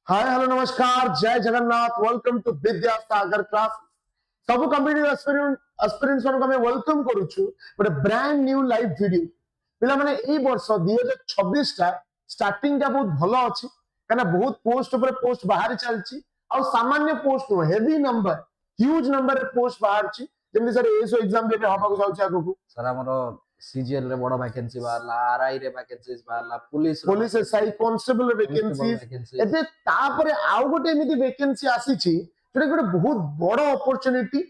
हाय hello नमस्कार जय Jagannath welcome to Vidya Sagar class सब कॉम्पिटिटिव एस्पिरेंट्स मान हमें वेलकम करूछु गोटे ब्रांड न्यू लाइव वीडियो पिला माने ए वर्ष 2026 टा स्टार्टिंग टा बहुत भलो अछि कना बहुत पोस्ट ऊपर पोस्ट बाहर चलछि और सामान्य post heavy number huge number post बाहर छि जेमि सर एसो एग्जाम देबे हबा को जाउछि आगु सर हमरो सीजीएल रे बड़ वैकेंसी बारला आरआई रे vacancies Barla police SI constable vacancies एबे तापरे आउ गोटे एमिति वैकेंसी आसीछि जोटा गोटे बहुत बड़ अपॉर्चुनिटी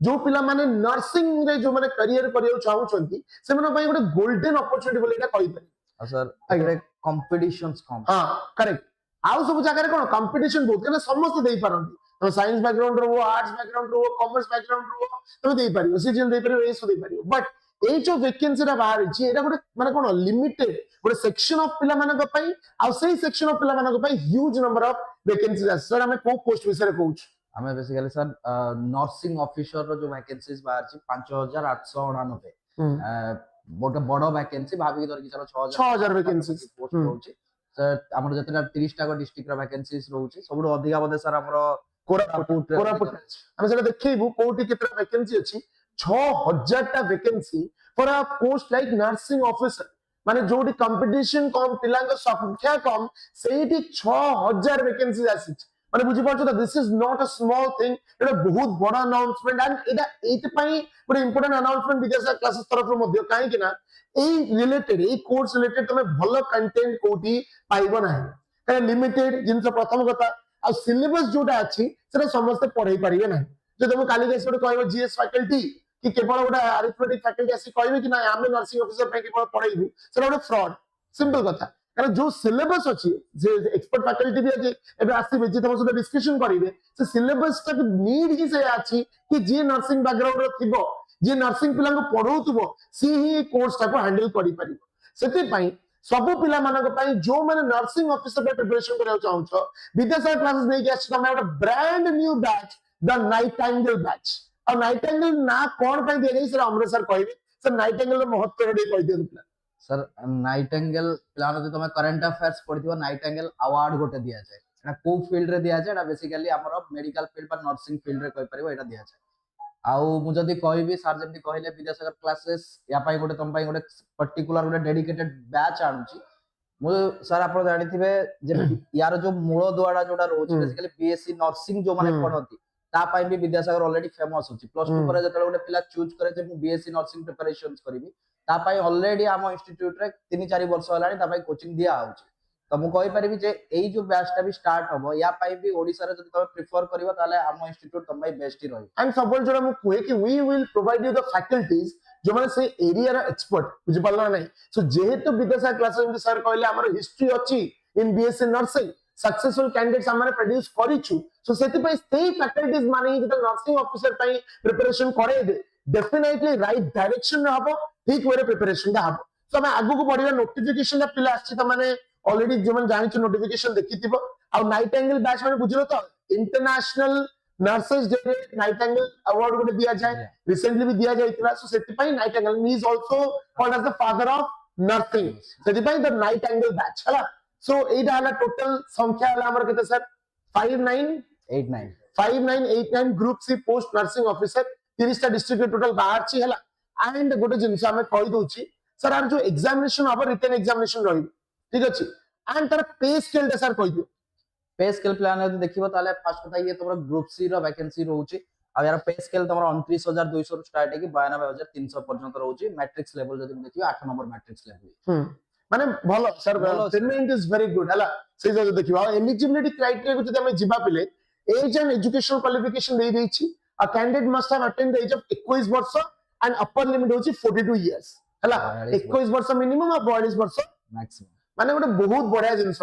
जो पिला माने नर्सिंग रे जो माने करियर करियो चाहउछंती से माने भाई गोटे गोल्डन अपॉर्चुनिटी बोले एटा कहि पारि सर एगरे कंपटीशंस कम हां करेक्ट आउ सब जगह रे कोन कंपटीशन बहुत कने समस्त देई पारंती तो साइंस बैकग्राउंड रो आर्ट्स बैकग्राउंड रो कॉमर्स बैकग्राउंड रो तो देई पारियो सीजीएल देई पारियो एसो देई पारियो बट ए जो वैकेंसी रा बाहर छि एटा गोटे माने कोन लिमिटेड गोटे सेक्शन ऑफ पिला मानक पई आ सेही सेक्शन ऑफ पिला मानक पई huge number of vacancy sir हमें को पोस्ट विषय कहूछ हमें बेसिकली सर नर्सिंग ऑफिसर रो जो वैकेंसीज बाहर छि 5889 बोटे बड़ वैकेंसी भाभी धर कि चलो 6000 वैकेंसी पोस्ट रहउछि सर हमर जतरा 30 टा डिस्ट्रिक्ट रा वैकेंसीज रहउछि सबुड अधिका बदे सर हमरो कोरापुट हम सेटा देखैबु कोठी केतरा वैकेंसी अछि 6000 टा vacancy for a post like nursing officer माने जोडी कंपटीशन कम पिलांग संख्या कम सेठी 6000 वैकेंसी आसी माने बुझी पाछो the this is not a small thing एटा बहुत बड़ा अनाउंसमेंट एंड एटा एत पई गोटे इंपोर्टेंट अनाउंसमेंट विदेश क्लासेस तरफ रो मध्य काहे कि ना ए रिलेटेड ए कोर्स रिलेटेड तमे भलो कंटेंट कोठी पाइबो नाही काहे लिमिटेड जिनस प्रथम कथा आ सिलेबस जोटा अछि सेटा समस्त पढाई परिबे नाही जे तुम काली देश गोटे कहबो जीएस फैकल्टी कि केवल गोटे अरिथमेटिक फैकल्टी आसी कहबे कि ना आमे नर्सिंग ऑफिसर पे केवल पढाइबु सेटा गोटे फ्रॉड सिंपल कथा कारण जो सिलेबस अछि जे एक्सपर्ट फैकल्टी भी अछि एबे आसीबे जे तुम सहित डिस्कशन करिवे से सिलेबस तक नीड ही से अछि कि जे नर्सिंग बैकग्राउंड रो थिबो जे नर्सिंग पिला को पढौतबो सी ही कोर्स टाको हैंडल करि परिबो सेति पई सब पिला मानक पई जो माने नर्सिंग ऑफिसर पे प्रिपरेशन करियो चाहौ विद्यासागर क्लासेस नै कि आछि तमे गोटे brand new batch the Nightingale batch और नाइटिंगेल ना कोन पई दे गई सर अमर सर कहबे सर नाइटिंगेल महत्व रे कहि दियौ सर नाइटिंगेल प्लान जो तुम करंट अफेयर्स पढ़िथिबो नाइटिंगेल अवार्ड गोटे दिया जाय एटा को फील्ड रे दिया जाय एटा बेसिकली हमर मेडिकल फील्ड पर नर्सिंग फील्ड रे कहि परिबो एटा दिया जाय आउ मु जदी कहबी सर जेमति कहले विद्यासागर क्लासेस या पई गोटे तुम पई गोटे पर्टिकुलर गोटे डेडिकेटेड बैच आनुची मु सर आपण जानिथिबे जे यार जो मूल दुआडा जोडा रोज बेसिकली बीएससी नर्सिंग जो माने पढती ता पई भी विद्यासागर ऑलरेडी फेमस होची प्लस 2 पर जतले गोटे पिला चूज करे जे मु बीएससी नर्सिंग प्रिपरेशंस करबी ता पई ऑलरेडी हम इंस्टीट्यूट रे 3-4 वर्ष हलानी ता पई कोचिंग दिया आउची तो मु कहि परिबी जे एई जो बैच टा भी स्टार्ट हबो या पई भी ओडिसा रे जदी तमे प्रिफर करबो ताले हम इंस्टीट्यूट तम पई बेस्ट ही रही एंड सबल जोड़ा मु कहे कि we will provide you the faculties जो माने से एरिया रा एक्सपर्ट बुझि पाला नै सो जेहेतु विद्यासागर क्लासेस सर कहले हमर हिस्ट्री अछि इन बीएससी नर्सिंग सक्सेसफुल कैंडिडेट्स हमने प्रोड्यूस करिछु सो सेति पई सेही फैकल्टीज माने जे नर्सिंग ऑफिसर पई प्रिपरेशन करे दे डेफिनेटली राइट डायरेक्शन रे हबो ठीक वे प्रिपरेशन दा हबो सो हम आगु को बढ़िया नोटिफिकेशन दा पिला आछि त माने ऑलरेडी जो मन जानि नोटिफिकेशन देखिथिबो आ नाइटिंगेल बैच माने बुझलो तो international nurses day Nightingale award गोटे दिया जाए रिसेंटली भी दिया जाइतिला सो सेति पई Nightingale he is also called as the father of nursing सेति पई द नाइटिंगेल बैच हला सो एटा हला टोटल संख्या हला हमर केते sir 5989 group C post nursing officer 30 टा डिस्ट्रिक्ट टोटल बाहर छी हला एंड गोटे जिंस हमें कहि दोछि सर आर जो एग्जामिनेशन अब रिटन एग्जामिनेशन रही ठीक अछि एंड तर पे स्केल दा सर कहि दियो पे स्केल प्लान यदि देखिबो ताले फर्स्ट कथा ये तोमर ग्रुप सी रो वैकेंसी रहउची आ यार पे स्केल तोमर 29200 रु स्टार्ट है कि 92300 पर्यंत रहउची मैट्रिक्स लेवल यदि देखिबो 8 नंबर मैट्रिक्स लेवल माने भलो sir payment is very good हला से जो देखिबो एलिजिबिलिटी क्राइटेरिया को जदि हम जिबा पिले एज एंड एजुकेशनल क्वालिफिकेशन दे देछि a candidate must have attend the age of 21 वर्ष एंड अपर लिमिट होछि 42 इयर्स हला 21 वर्ष मिनिमम और 42 वर्ष मैक्सिमम माने गोटे बहुत बढ़िया जिंस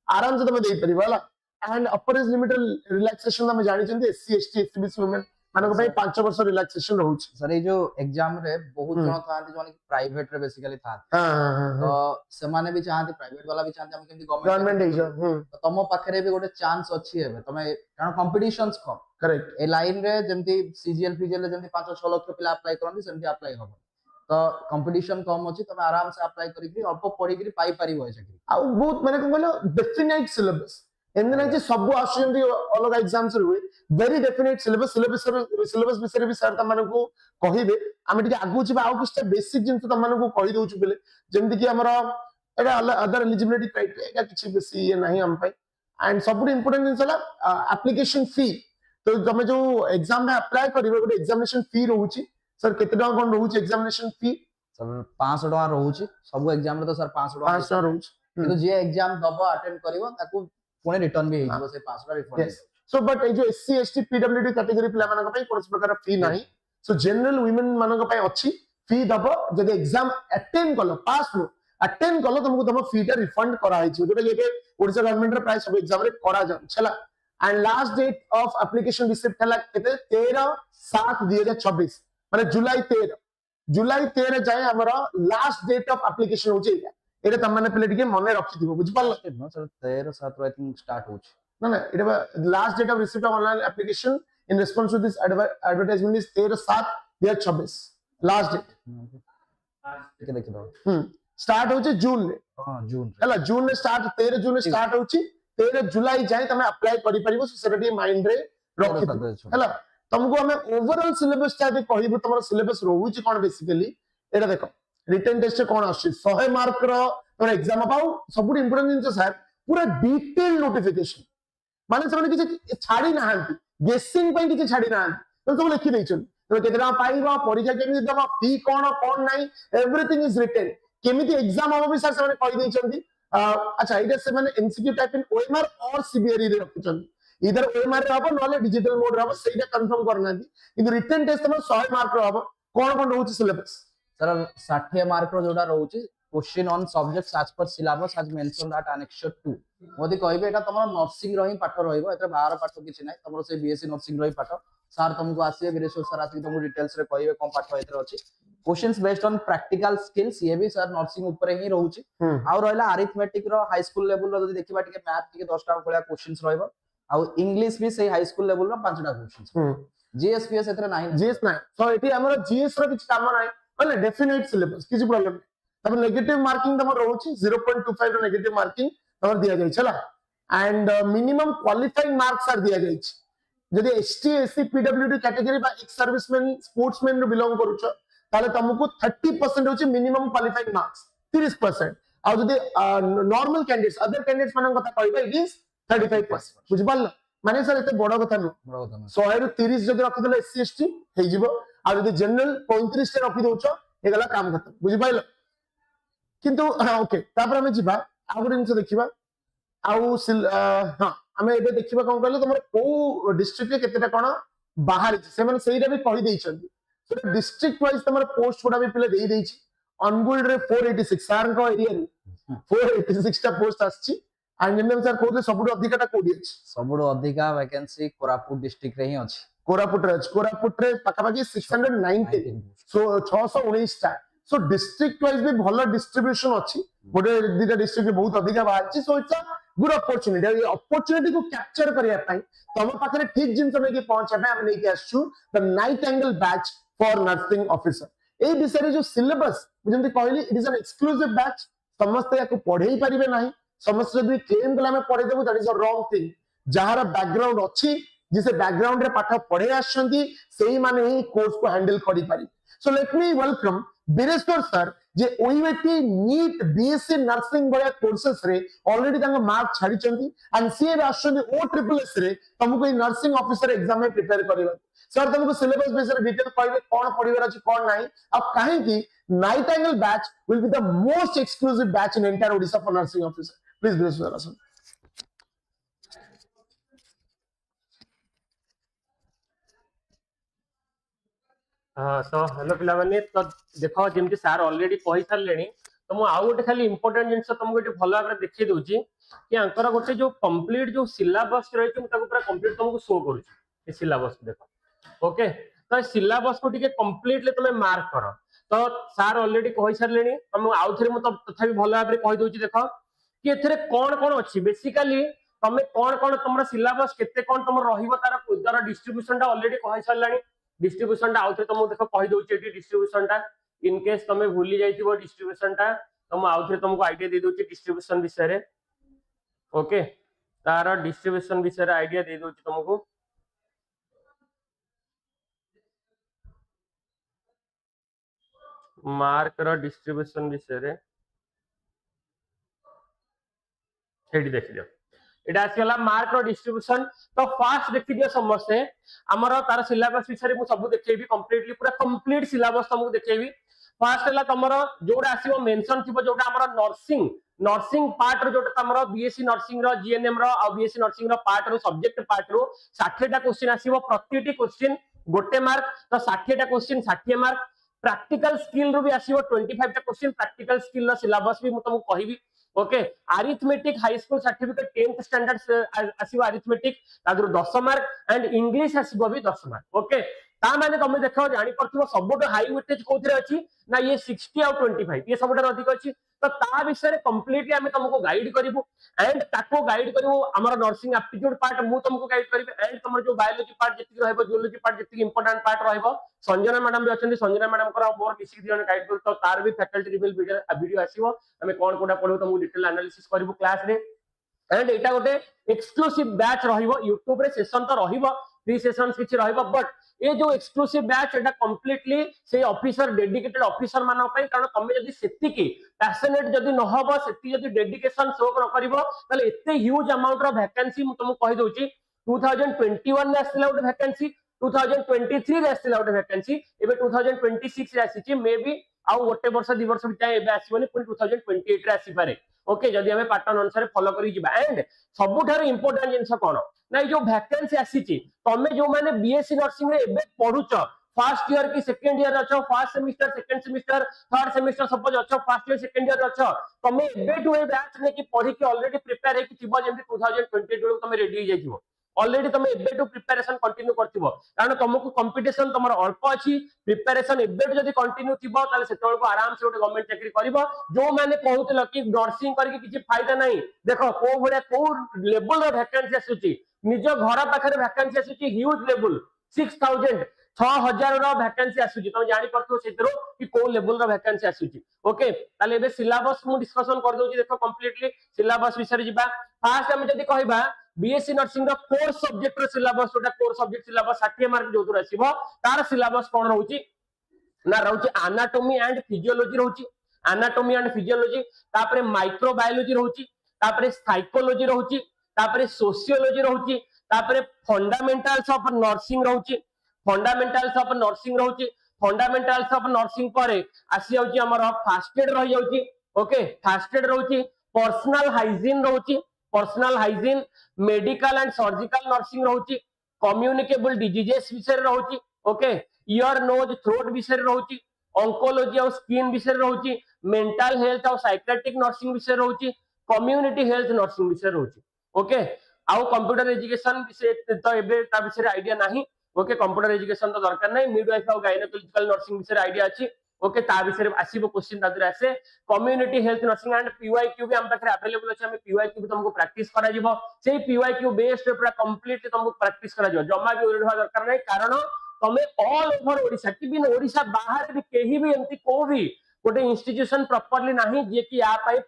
आराम से तुम दे परिबो हला and upper age limit relaxation हम जानि छथि एससी एसटी एससीबीसी वुमेन माने को 5 वर्ष रिलैक्सेशन रहउछि सर ए जो एग्जाम रे बहुत जन थांती जोन प्राइवेट रे बेसिकली था तो से माने भी चाहते प्राइवेट वाला भी चाहते हम केमती गवर्नमेंट एग्जाम तो तम पाखरे भी गोटे चांस अछि हेबे तमे कारण कंपटीशंस कम करेक्ट ए लाइन रे जेमती सीजीएल फीजीएल रे जेमती 5-6 लाख पिला अप्लाई करन सेमती अप्लाई होबो तो कंपटीशन कम अछि तमे आराम से अप्लाई करी अल्प पढी करी पाई पारी होय छै आ बहुत माने को बोलो डेफिनेट सिलेबस एमती नहीं सब आसुचंदी अलग एग्जाम्स हुए वेरी डेफिनेट सिलेबस सिलेबस विषय भी सर तम को कहिबे आमे टिके आगु जिबा आउ किछ बेसिक जिंस तम को कहि दउछु बेले जेमति कि हमर एटा अदर एलिजिबिलिटी क्राइटेरिया किछ बेसी ये नहीं हम पाई एंड सबुठ इंपोर्टेंट जिंस हला एप्लीकेशन फी तो तुम जो एग्जाम में अप्लाई करिवे गोटे एग्जामिनेशन फी रहउची सर केते टका कोन रहउची एग्जामिनेशन फी सर 500 टका रहउची सब एग्जाम रे तो सर 500 टका 500 रहउची किंतु जे एग्जाम दबो अटेंड करिवो ताकू पुणे रिटर्न भी हेइबो से 500 टका रिफंड Yes. सो बट ए जो एससी एसटी पीडब्ल्यूडी कैटेगरी पिला मानक पई कोनस प्रकार फी नाही सो जनरल वुमेन मानक पई अछि फी दबो जदि एग्जाम अटेंड कलो पास नो अटेंड कलो तुमको तुम फी टा रिफंड करा है जोटा कि ओडिसा गवर्नमेंट रे प्राय सब एग्जाम रे करा जा छला and last date of application receipt हला केते 13/7/2026 माने जुलाई 13 जाए हमरा लास्ट डेट ऑफ एप्लीकेशन हो जाएगा एटा तम माने पहिले टिके मने रखि दिबो बुझ पाल नो सर 13/7 आई थिंक स्टार्ट होछ ना ना एटा last date of receipt of online application in response to this advertisement is 13/7/2026 last date ठीक है देखि दो स्टार्ट होचे जून रे हां जून हला जून रे स्टार्ट 13 जून रे स्टार्ट होची 13 जुलाई जाए तमे अप्लाई करि परिबो सेटा टी माइंड रे रखि हला तुमको हमें ओवरऑल सिलेबस ता कहबो तुमर सिलेबस रहउची कोन बेसिकली एटा देखो रिटन टेस्ट कोन आछि 100 मार्क रो तोर एग्जाम पाऊ सबुठ इंपोर्टेंट जिंस सर पूरा डिटेल नोटिफिकेशन माने से किसी छाड़ी ना गेसिंग पे किसी छाड़ी ना तो सब लिखि दैछन तो केतना पाइबा परीक्षा केमिति दबा फी कोन नाही एवरीथिंग इज रिटन केमिति एग्जाम हम भी सर से कहि दैछन अच्छा इधर से माने एमसीक्यू टाइप इन ओएमआर और सीबीआरई रे रखछन इधर ओएमआर रे हबो नले डिजिटल मोड रे हबो सेटा कंफर्म करना दी इन रिटन टेस्ट में 100 मार्क रे हबो कोन रहउची सिलेबस सर 60 मार्क रो जोडा रहउची question on subjects as per syllabus as mention that annexure 2 मोदी कहबे एटा तमरो नर्सिंग रही पाठ रहइबो एतरे बाहर पाठ किछि नै तमरो से बीएससी नर्सिंग रही पाठ सर तुमको आसीए वीरेश्वर सर आसी तुमको डिटेल्स रे कहबे कोन पाठ एतरे अछि questions based on practical skills ये भी सर नर्सिंग ऊपर ही रहउची आ रहला अरिथमेटिक रो हाई स्कूल लेवल रो जदी देखिबा टिके मैथ टिके 10 टा भलिया क्वेश्चंस रहइबो आ इंग्लिश भी से हाई स्कूल लेवल रो 5 टा क्वेश्चंस जीएसपीएस एतरे नाही जीएस नाही सो एटी हमरो जीएस रो किछ काम नाही माने डेफिनेट सिलेबस किछ प्रॉब्लम तब नेगेटिव मार्किंग तमर रहउची 0.25 रो नेगेटिव मार्किंग तमर दिया जाय छला एंड मिनिमम क्वालिफाइंग मार्क्स आर दिया जाय जदि एसटी एससी पीडब्ल्यूडी कैटेगरी बा एक्स सर्विसमैन स्पोर्ट्समैन रो बिलोंग करूछ ताले तुमको 30% होची मिनिमम क्वालिफाइंग मार्क्स 30% आ जदि नॉर्मल कैंडिडेट्स अदर कैंडिडेट्स मानन कथा कहबा इट इज 35% बुझ पाल माने सर एते बड़ कथा न 100 रो 30 जदि रखि देले एससी एसटी हे जिवो आ जदि जनरल 35 टे रखि दोछ हेगला काम खत्म बुझ पाइल किंतु हां ओके तापर हमें जिबा आ गुड जिंस देखिबा आउ हां हमें एबे देखिबा कोन कहले तमर को डिस्ट्रिक्ट रे केतेटा कोन बाहर से माने सेइरा भी कहि दैछन्ती सो डिस्ट्रिक्ट वाइज तमर पोस्ट गुडा भी पिले देई दैछि अनगुल रे 486 सर को एरिया रे 486 टा पोस्ट आछि एंड जेम सर कोते सबुठ अधिकटा कोडी अछि सबुठ अधिका वैकेंसी कोरापुट डिस्ट्रिक्ट रे ही अछि कोरापुट रे पाकापाकी 690 सो 619 टा सो डिस्ट्रिक्ट वाइज भी भलो डिस्ट्रीब्यूशन अछि गोटे दिटा डिस्ट्रिक्ट बहुत अधिका बाहर छी सो इट्स गुड अपॉर्चुनिटी ये अपॉर्चुनिटी को कैप्चर करिया पई तम पाखरे ठीक जिंस में के पहुंचा पे हम लेके आछू the Nightingale batch for nursing officer ए विषय जो सिलेबस जेंति कहली it is an exclusive batch समस्त याको पढेई परिबे नाही समस्त जदि क्लेम कला में पढे देबो that is a wrong thing जहार बैकग्राउंड अछि जिसे बैकग्राउंड रे पाठ पढे आछंती सेही माने ही कोर्स को हैंडल करि पारि so let me welcome Bireswar sir जे ओईवेटी नीट बीएससी नर्सिंग बया कोर्सेस रे ऑलरेडी तांग मार्क छाडी चंती एंड सीए आछंती ओ ट्रिपल एस रे तुमको नर्सिंग ऑफिसर एग्जाम में प्रिपेयर करबा सर तुमको सिलेबस बेस डिटेल कहबे कोन पढिबार अछि कोन नाही अब काहे कि Nightingale batch will be the most exclusive batch in entire Odisha for nursing officer please Bireswar sir हाँ सो हेलो पिला माने तो देखो जेमति सर ऑलरेडी कहि सारलेनी तो मु आउ गोटे खाली इंपोर्टेंट जिंस तुमको एटी भलो भाबरे देखि दोची कि अंकर गोटे जो कंप्लीट जो सिलेबस रही छु ताको पूरा कंप्लीट तुमको शो करू ए सिलेबस देखो ओके तो सिलेबस को टिके कंप्लीटली तुमे मार्क करो तो सर ऑलरेडी कहि सारलेनी तुम आउ थरे मु तथापि भलो भाबरे कहि दोची देखो कि एथरे कोन कोन अछि बेसिकली तमे कोन कोन तुमरा सिलेबस केते कोन तुम रहिबो तार डिस्ट्रीब्यूशन टा ऑलरेडी कहि सारलानी डिस्ट्रीब्यूशन टा आउथरे तुमको देखो कहि दोची एटी डिस्ट्रीब्यूशन टा इन केस तमे भूली जाइतिबो डिस्ट्रीब्यूशन टा तो मु आउथरे तुमको आईडिया दे दोची डिस्ट्रीब्यूशन विषय रे ओके तार डिस्ट्रीब्यूशन विषय आइडिया दे दूची तुमको मार्क रो डिस्ट्रीब्यूशन विषय रे एडी देख लियो एटा आसीला मार्क रो डिस्ट्रीब्यूशन तो फास्ट देखि दियो समस्ते हमर तार सिलेबस विषय रे मु सब देखैबी कंप्लीटली पूरा कंप्लीट सिलेबस तुमको देखैबी फास्ट हला तमरो जोडा आसीबो मेंशन थिबो जोडा हमर नर्सिंग नर्सिंग पार्ट रो जोडा तमरो बीएससी नर्सिंग रो जीएनएम रो आ बीएससी नर्सिंग रो पार्ट रो सब्जेक्ट पार्ट रो 60 टा क्वेश्चन आसीबो प्रतिटी क्वेश्चन गोटे मार्क तो 60 टा क्वेश्चन 60 मार्क प्रैक्टिकल स्किल रो भी आसीबो 25 टा क्वेश्चन प्रैक्टिकल स्किल रो सिलेबस भी मु तुमको कहिबी okay arithmetic high school certificate 10th standard आसीबो अरिथमेटिक तादरो 10 मार्क एंड इंग्लिश आसीबो भी 10 मार्क ओके ता माने तुम देखो जानि परथिबो सबटो हाई वेटेज कोथरे अछि ना ये 60 और 25 ये सबटो अधिक अछि तो ता विषय कंप्लीटली हम तुमको गाइड करिवो एंड ताको गाइड करिवो हमर नर्सिंग एप्टीट्यूड पार्ट मु तुमको गाइड करिवे एंड तुमर जो बायोलॉजी पार्ट जति रहबो जियोलॉजी पार्ट जति इंपोर्टेंट पार्ट रहबो संजना मैडम भी अछंती संजना मैडम को मोर मिसिक दियन गाइड कर तो तार भी फैकल्टी रिवील वीडियो आसीबो हम कोन कोडा पढो तुमको डिटेल एनालिसिस करिवो क्लास रे एंड एटा गोटे एक्सक्लूसिव बैच रहिबो YouTube रे सेशन तो रहिबो फ्री सेशंस किछि रहिबो बट ये जो एक्सक्लूसिव बैच एटा कंप्लीटली से ऑफिसर डेडिकेटेड ऑफिसर मानो पई कारण तमे जदी सेति की पैशनेट जदी न होबो सेति जदी डेडिकेशन शो न करिवो तले एते ह्यूज अमाउंट रो वैकेंसी मु तुमको कहि दोची 2021 में आसिला उटे वैकेंसी 2023 रे आसिला उटे वैकेंसी एबे 2026 रे आसीची मे बी आउ गोटे वर्ष दि वर्ष बिता एबे आसीबनी पुनी 2028 रे आसी पारे ओके जदी हमें पैटर्न अनुसार फॉलो करी जिबा एंड सबुठार इंपोर्टेंट जिंस कोन ना जो वैकेंसी आसीची तमे जो माने बीएससी नर्सिंग रे एबे पढुछ फर्स्ट ईयर की सेकंड ईयर अछो first semester second semester third semester suppose अछो फर्स्ट ईयर सेकंड ईयर अछो तमे एबे टू ए बैच ने की पढी के ऑलरेडी प्रिपेयर हे की थिबो जेंति 2022 तमे रेडी हो जाइथिबो ऑलरेडी तमे एबे टू प्रिपरेशन कंटिन्यू करथिबो कारण तुमको कंपटीशन तमर अल्प अछि प्रिपरेशन एबे जदी कंटिन्यू थिबो ताले सेतोल को आराम से गवर्नमेंट चाकरी करबो जो माने कहउतल कि नर्सिंग करके किछि फायदा नहीं देखो को भले को लेवल रो वैकेंसी आसुची निज घर पाखरे वैकेंसी आसुची ह्यूज लेवल 6000 6000 रो वैकेंसी आसुची तुम जानि परथो सेतरो कि को लेवल रो वैकेंसी आसुची ओके ताले एबे सिलेबस मु डिस्कशन कर दोची देखो कंप्लीटली सिलेबस विषय जिबा फास्ट हम जदी कहबा बीएससी नर्सिंग रो कोर सब्जेक्ट रो सिलेबस जोटा कोर सब्जेक्ट सिलेबस 60 मार्क जोतुर आसीबो तार सिलेबस कोन रहउची ना रहउची एनाटॉमी एंड फिजियोलॉजी रहउची एनाटॉमी एंड फिजियोलॉजी तापरे माइक्रोबायोलॉजी रहउची तापरे साइकोलॉजी रहउची तापरे सोशियोलॉजी रहउची तापरे फंडामेंटल्स ऑफ नर्सिंग रहउची फंडामेंटल्स ऑफ नर्सिंग रहउची फंडामेंटल्स ऑफ नर्सिंग परे आसी जाउची हमर फर्स्ट एड रहि जाउची ओके फर्स्ट एड रहउची पर्सनल हाइजीन रहउची personal hygiene medical and surgical nursing रहउची कम्युनिकेबल डिजीजेस विषय रहउची ओके ईयर नोज थ्रोट विषय रहउची ऑन्कोलॉजी और स्किन विषय रहउची मेंटल हेल्थ और साइकियाट्रिक नर्सिंग विषय रहउची कम्युनिटी हेल्थ नर्सिंग विषय रहउची ओके आउ कंप्यूटर एजुकेशन विषय तो एबे ता विषय आईडिया नाही ओके कंप्यूटर एजुकेशन तो दरकार नाही मिडवाइफ और गायनेकोलॉजिकल नर्सिंग विषय आईडिया अछि ओके ता विषय आसीबो क्वेश्चन तादर आसे community health nursing and PYQ भी हम पाखरे अवेलेबल अछि हम पीवाईक्यू भी तुमको प्रैक्टिस करा जिवो सेही पीवाईक्यू बेस्ड पूरा कंप्लीटली तुमको प्रैक्टिस करा जिवो जम्मा भी ओरढा दरकार नाही कारण तमे ऑल ओवर ओडिसा किबिन ओडिसा बाहर भी केही भी एमती को भी गोटे इंस्टीट्यूशन प्रॉपर्ली नाही जे कि आ पाई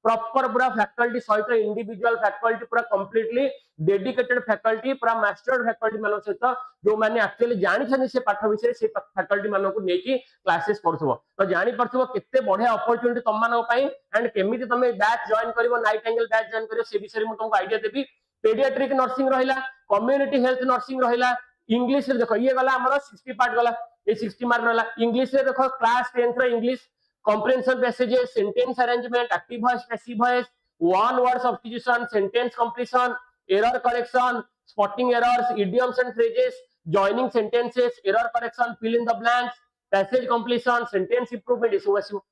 प्रॉपर पूरा फैकल्टी सहित इंडिविजुअल फैकल्टी पूरा कंप्लीटली डेडिकेटेड फैकल्टी पूरा मास्टर्ड फैकल्टी मानो सहित जो माने एक्चुअली जानि छनि से पाठ विषय से फैकल्टी मानो को नेकी क्लासेस करथबो तो जानि परथबो केते बढ़िया अपॉर्चुनिटी तम मानो पई एंड केमिति तमे बैच जॉइन करबो नाइट एंगल बैच जॉइन करियो से विषय मु तुमको आईडिया देबी पेडियाट्रिक नर्सिंग रहिला कम्युनिटी हेल्थ नर्सिंग रहिला इंग्लिश रे देखो ये गला हमर 60 पार्ट गला ये 60 मार्क रहला इंग्लिश रे देखो क्लास 10th रे English comprehension passages sentence arrangement active voice passive voice one word substitution sentence completion error correction spotting errors idioms and phrases joining sentences error correction fill in the blanks passage completion sentence improvement isu asu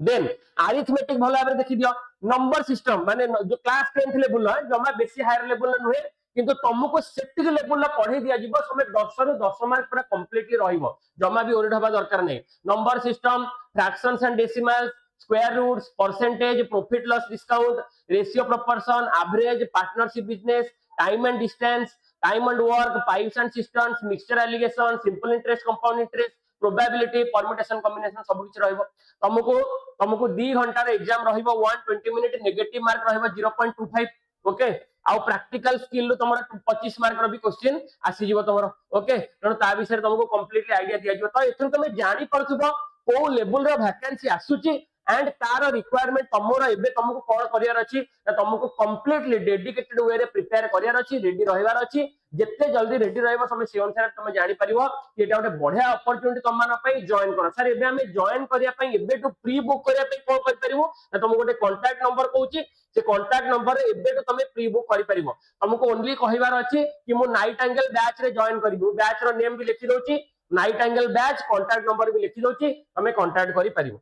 then arithmetic भलो भाबरे देखि दियो number system माने जो class 10th level है जमा बेसी higher level नुहे किंतु तुमको सेटिक लेवल ला पढ़े दिया जिवो समय 10 रु 10 मार्क पूरा कंप्लीटली रहिबो जमा भी ओरिड हबा दरकार नै number system fractions and decimals square roots percentage profit loss discount ratio proportion average partnership business time and distance time and work pipes and cisterns mixture alligation simple interest compound interest probability permutation combination सब किछ रहइबो तुमको 2 घंटा रे exam रहइबो 120 minute negative mark रहइबो 0.25 okay आउ practical skill तुम 25 मार्क रो भी क्वेश्चन आसी जीवो तुमरो ओके तेणु ता विषय तुमको कंप्लीटली आईडिया दिया जीवो तो एथुर तुम जानि परथुबो को लेवल रो वैकेंसी आसुची एंड तार रिक्वायरमेंट तुमरो एबे तुमको कोन करियर अछि तुमको कंप्लीटली डेडिकेटेड वे रे प्रिपेयर करियर अछि रेडी रहिवार अछि जिते जल्दी रेडी रहइबो समय से अनुसार तुम जानि परिबो कि एटा गोटे बढ़िया अपॉर्चुनिटी तुम मान पई जॉइन करो सर एबे हमें जॉइन करिया पई एबे टू प्री बुक करिया पई कोन कर परिबो तुमको गोटे कांटेक्ट नंबर कहूची से कांटेक्ट नंबर रे एबे तो तुम प्री बुक करि परिबो तुमको ओनली कहिवार अछि कि मो नाइट एंगल बैच रे जॉइन करिबो बैच रो नेम भी लिखि दोची Nightingale batch contact number भी लिखि दोची हमें कांटेक्ट करि परिबो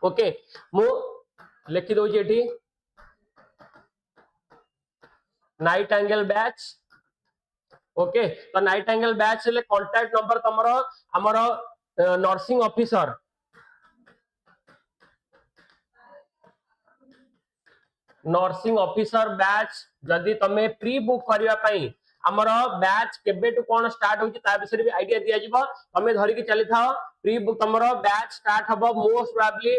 ओके मु लिखि दोची एठी नाइट एंगल बैच ओके तो नाइट एंगल बैच ले कांटेक्ट नंबर तमरो हमरो नर्सिंग ऑफिसर बैच जदि तमे प्री बुक करिया पई हमर बैच केबे टू कोन स्टार्ट होची ता विषय भी आईडिया दिया जिवो तमे धरि के चली थाओ प्री बुक तमरो बैच स्टार्ट हबो मोस्ट प्रोबब्ली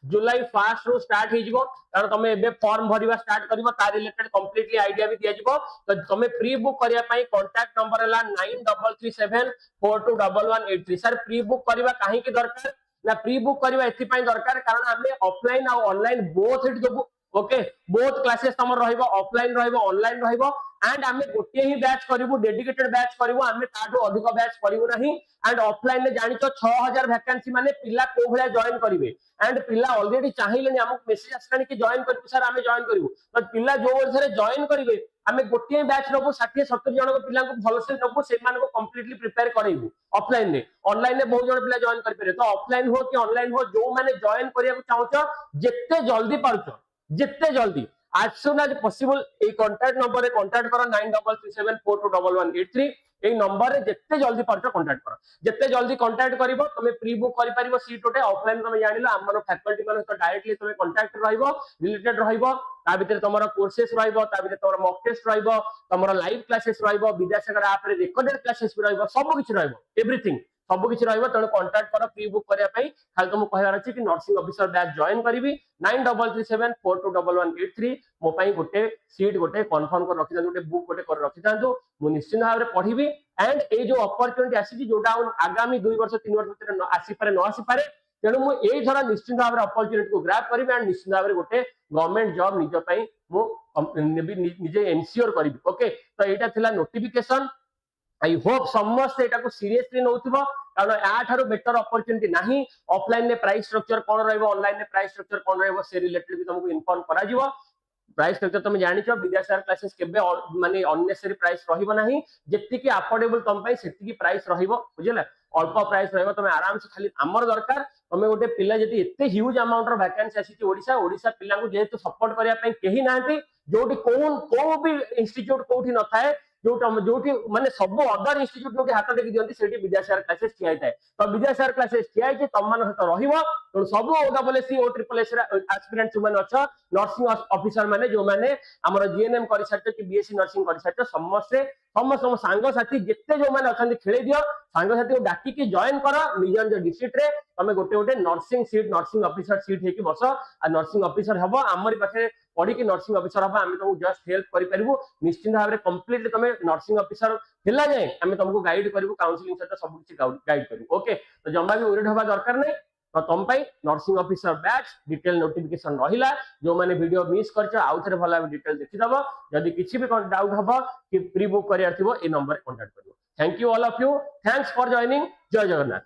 जुलाई 1 रो स्टार्ट हे जिवो कारण तमे एबे फॉर्म भरिबा स्टार्ट करबो ता रिलेटेड कंप्लीटली आईडिया भी दिया जिवो तो तमे प्री बुक करिया पई कांटेक्ट नंबर हला 9337421183 सर प्री बुक करिबा काहे की दरकार ना प्री बुक करिबा एथि पई दरकार कारण हमें ऑफलाइन और ऑनलाइन बोथ इट देबो ओके बोथ क्लासेस तमर रहइबो ऑफलाइन रहइबो ऑनलाइन रहइबो एंड हमें गोटे ही बैच करिवो डेडिकेटेड बैच करिवो हमें ताडो अधिक बैच करिवो नहीं एंड ऑफलाइन ने जानि तो 6000 वैकेंसी माने पिला को भलिया जॉइन करिवे एंड पिला ऑलरेडी चाहिलेनी हमक मेसेज आसलानी कि जॉइन करिवो सर हमें जॉइन करिवो तो पिला जो वर्षरे जॉइन करिवे हमें गोटे बैच नबो 60 70 जन को पिला को भल से नबो से मान को कंप्लीटली प्रिपेयर करइबो ऑफलाइन ने ऑनलाइन ने बहुत जन पिला जॉइन कर पारे तो ऑफलाइन हो कि ऑनलाइन हो जो माने जॉइन करिया को चाहछो जेते जल्दी पारुछो जितने जल्दी as soon as possible ए कांटेक्ट नंबर रे कांटेक्ट करो 9337421183 ए नंबर रे जितने जल्दी पारछो कांटेक्ट करो जितने जल्दी कांटेक्ट करिवो तमे प्री बुक करि परिवो सीट ओटे ऑफलाइन तमे जानिलो हमर फैकल्टी माने तो डायरेक्टली तमे कांटेक्ट रहइबो रिलेटेड रहइबो ता भीतर तमरो कोर्सेस रहइबो ता भीतर तमरो मॉक टेस्ट रहइबो तमरो लाइव क्लासेस रहइबो विद्यासागर ऐप रे रिकॉर्डेड क्लासेस भी रहइबो सब किछ रहइबो एवरीथिंग सब किछ रहइबो तने कांटेक्ट करो प्री बुक करिया पई खाली तुम कहबार अछि कि नर्सिंग ऑफिसर बैच जॉइन करिवि 9337421183 मो पई गोटे सीट गोटे कंफर्म कर रखि गोटे बुक गोटे कर रखि तांतु मु निश्चित भाव रे पढिबि एंड ए जो अपॉर्चुनिटी आसी जोटा आगामी 2 वर्ष 3 वर्ष भीतर आसी पारे न आसी पारे तेणु मु ए थरा निश्चित भाव रे अपॉर्चुनिटी को ग्रैब करिबि एंड निश्चित भाव रे गोटे गवर्नमेंट जॉब निज पई मु निजे एनश्योर करिबि ओके तो एटा थिला नोटिफिकेशन आई होप समस्त एटा को सीरियसली नउथिबो कारण आठारो बेटर अपॉर्चुनिटी नाही ऑफलाइन ने प्राइस स्ट्रक्चर कोन रहइबो ऑनलाइन ने प्राइस स्ट्रक्चर कोन रहइबो से रिलेटेड भी तुमको इन्फॉर्म करा जिवो प्राइस स्ट्रक्चर तुम जानिछो विद्यासागर क्लासेस केबे माने अननेसेसरी प्राइस रहिबो नाही जेति की अफोर्डेबल तुम पई सेति की प्राइस रहिबो बुझिला अल्प प्राइस रहइबो तुम आराम से खाली हमर दरकार तुम गोटे पिला जति एते ह्यूज अमाउंट रो वैकेंसी आसी ओडिसा पिला को जेतु सपोर्ट करिया पई केही नांती जोटी को भी इंस्टीट्यूट कोठी न थाए जोटी माने सब अदर इंस्टीट्यूट जोटी हाथ टेकी दियंती सेठी विद्यासागर क्लासेस ठिया थाए तो विद्यासागर क्लासेस ठिया जे तम मान सहित रहिबो तो सब ओडब्ल्यूएससी ओ ट्रिपल एस एस्पिरेंट्स माने अछ नर्सिंग ऑफिसर माने जो माने हमर जीएनएम करि सारते कि बीएससी नर्सिंग करि सारते समस्त सांग साथी जेते जो माने अछंती खेले दियो सांग साथी को डाकी कि जॉइन करो निज निज डिस्ट्रिक्ट रे तमे गोटे nursing seat nursing officer seat हेकी बस आ नर्सिंग ऑफिसर हबो हमर पाखे पढ़ी कि नर्सिंग ऑफिसर हबो हम तुमको जस्ट हेल्प करि परिबो निश्चित भाव रे कंप्लीटली तमे नर्सिंग ऑफिसर हिला जाए हम तुमको गाइड करिवो काउंसलिंग सहित सब किछि गाइड करिवो ओके तो जम्मा भी ओरिड हबा दरकार नै तो तुम पई nursing officer batch detail notification रहिला जो माने वीडियो मिस करछ आउ थरे भला डिटेल देखि दबो जदी किछि भी डाउट हबो कि प्री बुक करियार थिबो ए नंबर कांटेक्ट करिवो thank you all of you thanks for joining जय जगन्नाथ।